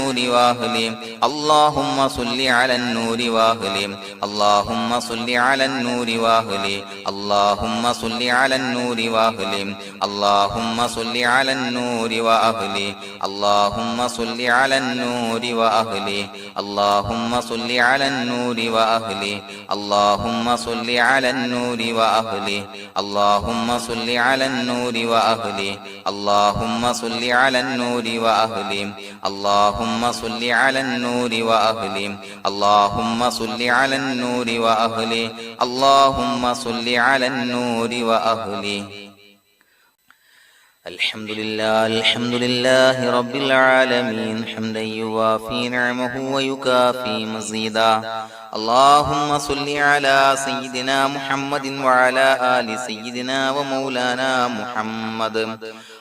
النور وأهله اللهم صل على النور وأهله اللهم صل على النور وأهله اللهم صل على النور وأهله اللهم صل على النور وأهله اللهم صل على النور وأهله اللهم صل على النور وأهله اللهم صل على النور وأهله اللهم صل على النور وأهله اللهم صل على النور وأهله اللهم صل على النور وأهله اللهم صل على النور وأهله اللهم صل على النور وأهله الحمد لله رب العالمين حمدا يوافي نعمه ويكافي مزيدا اللهم صل على سيدنا محمد وعلى آل سيدنا ومولانا محمد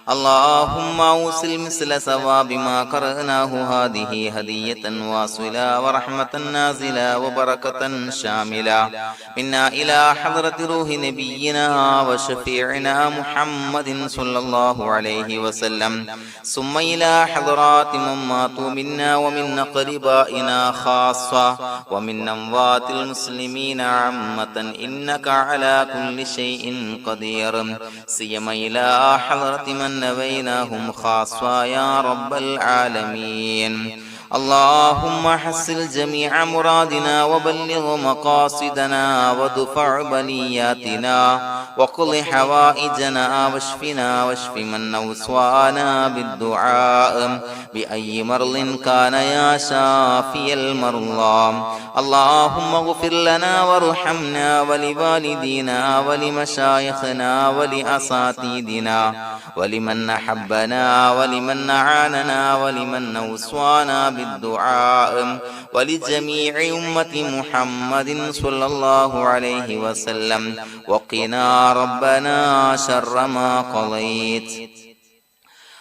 اللهم أوصل مثل ثواب ما قرأناه هذه هدية واصلة ورحمة نازلة وبركة شاملة منا إلى حضرة روح نبينا وشفيعنا محمد صلى الله عليه وسلم ثم إلى حضرات من ماتوا منا ومن أقربائنا خاصة ومن أموات المسلمين عامة إنك على كل شيء قدير سيما إلى حضرة من نبيناهم خاصة يا رب العالمين اللهم حصل جميع مرادنا وبلغ مقاصدنا ودفع بلياتنا وقض حوائجنا واشفنا واشف من أوصانا بالدعاء بأي مرض كان يا شافي المرضى اللهم اغفر لنا وارحمنا ولوالدينا ولمشايخنا ولأساتذتنا ولمن أحبنا ولمن أعاننا ولمن أوصانا بالدعاء ولجميع أمة محمد صلى الله عليه وسلم وقنا ربنا شر ما قضيت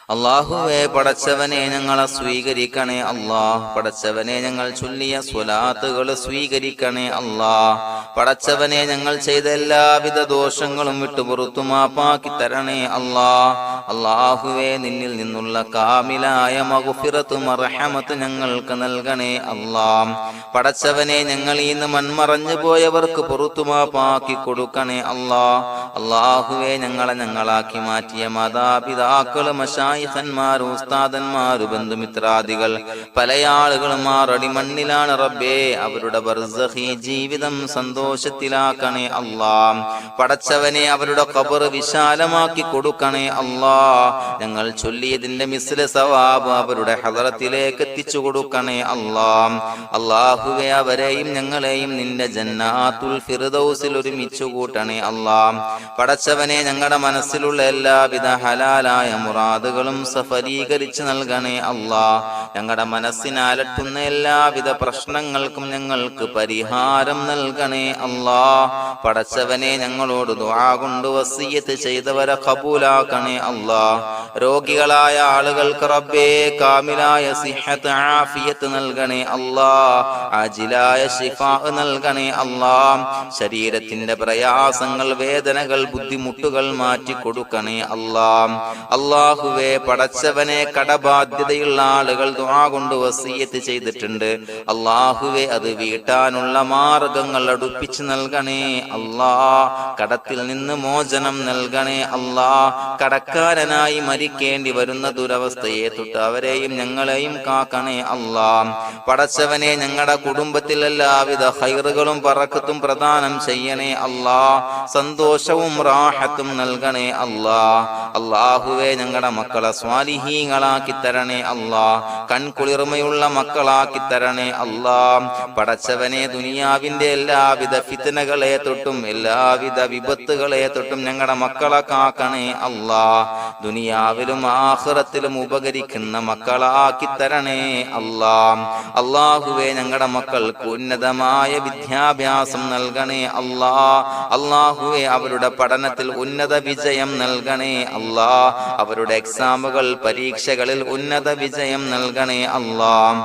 അല്ലാഹുവേ പടച്ചവനെ ഞങ്ങളെ സ്വീകരിക്കണേ അല്ലാഹ് പടച്ചവനെ ഞങ്ങൾ ചൊല്ലിയ സ്വലാത്തുകൾ സ്വീകരിക്കണേ അല്ലാഹ് പടച്ചവനെ ഞങ്ങൾ ചെയ്ത എല്ലാവിധ ദോഷങ്ങളും വിട്ടുപുറത്തു മാപ്പാക്കി തരണേ അല്ലാഹ് അല്ലാഹുവേ നിന്നിൽ നിന്നുള്ള കാമിലായ മഗ്ഫിറത്തും റഹ്മത്തും ഞങ്ങൾക്ക് നൽകണേ അല്ലാഹ് പടച്ചവനെ ഞങ്ങൾ ഇന്ന് മൺമറഞ്ഞു പോയവർക്ക് പുറത്തു മാപ്പാക്കി കൊടുക്കണേ അല്ലാഹ് അല്ലാഹുവേ ഞങ്ങളാക്കി മാറ്റിയ മാതാപിതാക്കളും ഖന്മാർ ഉസ്താദന്മാർ ബന്ധുമിത്രാദികൾ പല ആളുകളും ആറടി മണ്ണിലാണ് റബ്ബേ അവരുടെ ബർസഖി ജീവിതം സന്തോഷത്തിലാക്കണേ അല്ലാഹ് പടച്ചവനെ അവരുടെ ഖബർ വിശാലമാക്കി കൊടുക്കണേ അല്ലാഹ് ഞങ്ങൾ ചൊല്ലിയതിന്റെ മിസ്ല സവാബ് അവരുടെ ഹദറത്തിലേക്ക് എത്തിച്ചു കൊടുക്കണേ അല്ലാഹ് അല്ലാഹുവേ അവരെയും ഞങ്ങളെയും നിന്റെ ജന്നാത്തുൽ ഫിർദൗസിൽ ഒരുമിച്ചു കൂട്ടണേ അല്ലാഹ് പടച്ചവനെ ഞങ്ങളുടെ മനസ്സിലുള്ള എല്ലാവിധ ഹലാലായ മുറാദുകളും സഫലീകരിച്ച് നൽകണേ അല്ലാഹ് ഞങ്ങളുടെ മനസ്സിനെ അലട്ടുന്ന എല്ലാവിധ പ്രശ്നങ്ങൾക്കും ഞങ്ങൾക്ക് പരിഹാരം നൽകണേ അല്ലാഹ് പടച്ചവനെ ഞങ്ങളോട് ദുആ കൊണ്ട് വസിയ്യത്ത് ചെയ്തവരെ ഖബൂലാക്കണേ അല്ലാഹ് രോഗികളായ ആളുകൾക്ക് റബ്ബേ കാമിലായ സിഹത്ത് ആഫിയത്ത് നൽകണേ അല്ലാഹ് ആജിലായ ശിഫാ നൽകണേ അല്ലാഹ് ശരീരത്തിന്റെ പ്രയാസങ്ങൾ വേദനകൾ ബുദ്ധിമുട്ടുകൾ മാറ്റി കൊടുക്കണേ അല്ലാഹ് അല്ലാഹുവേ പടച്ചവനെ കടബാധ്യതയുള്ള ആളുകൾ ദുആ കൊണ്ട് വസിയ്യത്ത് ചെയ്തിട്ടുണ്ട് അല്ലാഹുവേ അത് വീട്ടാനുള്ള മാർഗങ്ങൾ അടുപ്പിച്ച് നൽകണേ അല്ലാഹ് കടത്തിൽ നിന്ന് മോചനം നൽകണേ അല്ലാഹ് കടക്കാരനായി മരിക്കേണ്ടി വരുന്ന ദുരവസ്ഥയെ തൊട്ട് അവരെയും ഞങ്ങളെയും കാക്കണേ അല്ലാഹ് പടച്ചവനെ ഞങ്ങളുടെ കുടുംബത്തിൽ എല്ലാവിധ ഖൈറുകളും ബറക്കത്തും പ്രദാനം ചെയ്യണേ അല്ലാഹ് സന്തോഷവും റാഹത്തും നൽകണേ അല്ലാഹ് അല്ലാഹുവേ ഞങ്ങളുടെ മക്കളെ സ്വാലിഹീങ്ങളാക്കി തരണേ അല്ലാഹ് കൺകുളിർമയുള്ള മക്കളാക്കി തരണേ അല്ലാഹ് പടച്ചവനെ ദുനിയാവിന്റെ എല്ലാവിധ ഫിത്നകളെ തൊട്ടും എല്ലാവിധ വിപത്തുകളെ തൊട്ടും ഞങ്ങളുടെ മക്കളെ കാക്കണേ അല്ലാഹ് ദുനിയാവിലും ആഖിറത്തിലും ഉപകരിക്കുന്ന മക്കളാക്കി തരണേ അല്ലാഹ് അല്ലാഹുവേ ഞങ്ങളുടെ മക്കൾക്ക് ഉന്നതമായ വിദ്യാഭ്യാസം നൽകണേ അല്ലാഹ് അല്ലാഹുവേ അവരുടെ പഠനത്തിൽ ഉന്നത വിജയം നൽകണേ അല്ലാഹ് അവരുടെ എക്സാമുകൾ പരീക്ഷകളിൽ ഉന്നത വിജയം നൽകണേ അല്ലാഹ്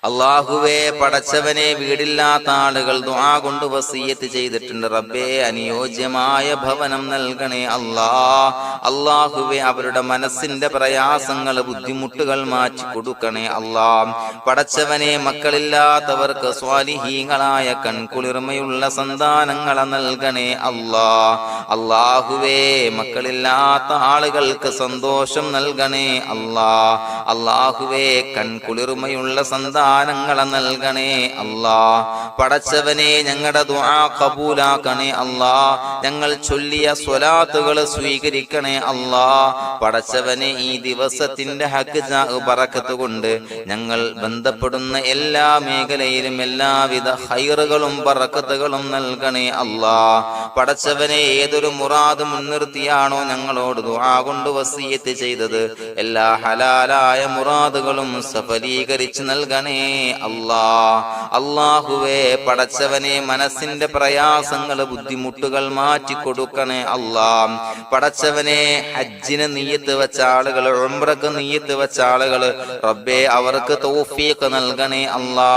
അല്ലാഹുവേ, പടച്ചവനെ, വീടില്ലാത്ത ആളുകൾ ദുആ കൊണ്ട് വസിയ്യത്ത് ചെയ്തിട്ടുണ്ട്. റബ്ബേ, അനുയോജ്യമായ ഭവനം നൽകണേ അല്ലാ. അല്ലാഹുവേ, അവരുടെ മനസ്സിന്റെ പ്രയാസങ്ങൾ, ബുദ്ധിമുട്ടുകൾ മാറ്റി കൊടുക്കണേ അല്ലാ. പടച്ചവനെ, മക്കളില്ലാത്തവർക്ക് സ്വാലിഹീങ്ങളായ കൺകുളിർമയുള്ള സന്താനങ്ങളെ നൽകണേ അല്ലാ. അല്ലാഹുവേ, മക്കളില്ലാത്ത ആളുകൾക്ക് സന്തോഷം നൽകണേ അല്ലാ. അല്ലാഹുവേ, കൺകുളിർമയുള്ള സന്താനങ്ങളെ നൽകണേ അല്ലാ. പടച്ചവനെ, ഞങ്ങളുടെ ദുആ ഖബൂലാക്കണേ അല്ലാ. ഞങ്ങൾ ചൊല്ലിയ സ്വലാത്തുകൾ സ്വീകരിക്കണേ അല്ലാ. പടച്ചവനെ, ഈ ദിവസത്തിന്റെ ഹക്ക് ബറക്കത്ത് കൊണ്ട് ഞങ്ങൾ ബന്ധപ്പെടുന്ന എല്ലാ മേഖലയിലും എല്ലാവിധ ഖൈറുകളും ബറക്കത്തുകളും നൽകണേ അല്ലാ. പടച്ചവനെ, ഏതൊരു മുറാദ് മുൻനിർത്തിയാണോ ഞങ്ങളോട് ദുആ കൊണ്ട് വസിയ്യത്ത് ചെയ്തത്, എല്ലാ ഹലാലായ മുറാദുകളും സഫലീകരിച്ച് നൽകണേ അല്ലാ. അല്ലാഹുവേ, പടച്ചവനെ, മനസ്സിന്റെ പ്രയാസങ്ങൾ, ബുദ്ധിമുട്ടുകൾ മാറ്റി കൊടുക്കണേ അല്ലാ. പടച്ചവനെ, ഹജ്ജിന് നിയ്യത്ത് വെച്ച ആളുകൾ, ഉംറക്ക് നിയ്യത്ത് വെച്ച ആളുകൾ, റബ്ബേ, അവർക്ക് തൗഫീഖ് നൽകണേ അല്ലാ.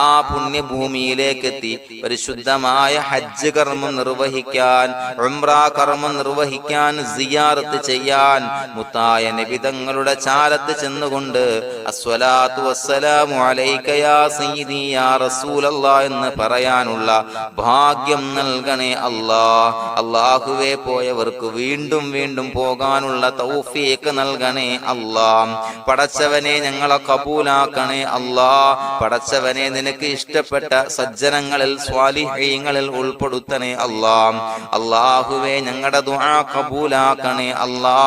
ആ പുണ്യഭൂമിയിലേക്ക് എത്തി പരിശുദ്ധമായ ഹജ്ജ് കർമ്മം നിർവഹിക്കാൻ, ഉംറ കർമ്മം നിർവഹിക്കാൻ, സിയാറത്ത് ചെയ്യാൻ, മുത്തായ നബി തങ്ങളുടെ ചാരത്ത് ചെന്നുകൊണ്ട് അസ്സലാത്തു വസ്സലാമു അലൈക യാ സയ്യിദി യാ റസൂലല്ലാഹ് എന്ന് പറയാനുള്ള ഭാഗ്യം നൽകണേ അല്ലാ. അല്ലാഹുവേ, പോയവർക്ക് വീണ്ടും വീണ്ടും പോകാനുള്ള തൗഫീഖ് നൽകണേ അല്ലാ. പടച്ചവനെ, ഞങ്ങളെ കബൂലാക്കണേ അല്ലാ. പടച്ചവനെ, നിനക്ക് ഇഷ്ടപ്പെട്ട സജ്ജനങ്ങളിൽ, സ്വാലിഹീങ്ങളിൽ ഉൾപ്പെടുത്തണേ അല്ലാ. അല്ലാഹുവേ, ഞങ്ങളുടെ ദുആ കബൂലാക്കണേ അല്ലാ.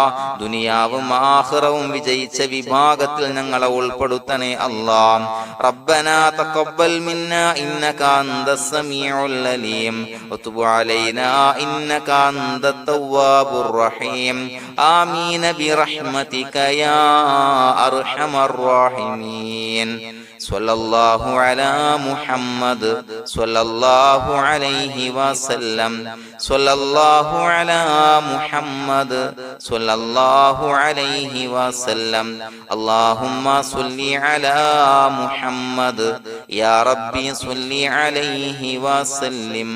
ദുനിയാവും ആഖിറവും വിജയിച്ച വിഭാഗത്തിൽ ഞങ്ങളെ ഉൾപ്പെടുത്തണേ അല്ലാ. റബ്ബനാ തഖബ്ബൽ മിന്നാ ഇന്നക അൻതസ് സമീഉൽ അലീം വതുബ് അലൈനാ ഇന്നക അൻതത് തവ്വാബുർ റഹീം. ആമീൻ ബിറഹ്മതിക യാ അർഹമർ റഹീമീൻ. സ്വല്ലല്ലാഹു അലാ മുഹമ്മദ് സ്വല്ലല്ലാഹു അലൈഹി വസല്ലം. സ്വല്ലല്ലാഹു അലാ മുഹമ്മദ് സ്വല്ലല്ലാഹു അലൈഹി വസല്ലം. അല്ലാഹുമ്മ സ്വല്ലി അലാ മുഹമ്മദ് യാ റബ്ബി സ്വല്ലി അലൈഹി വസല്ലം.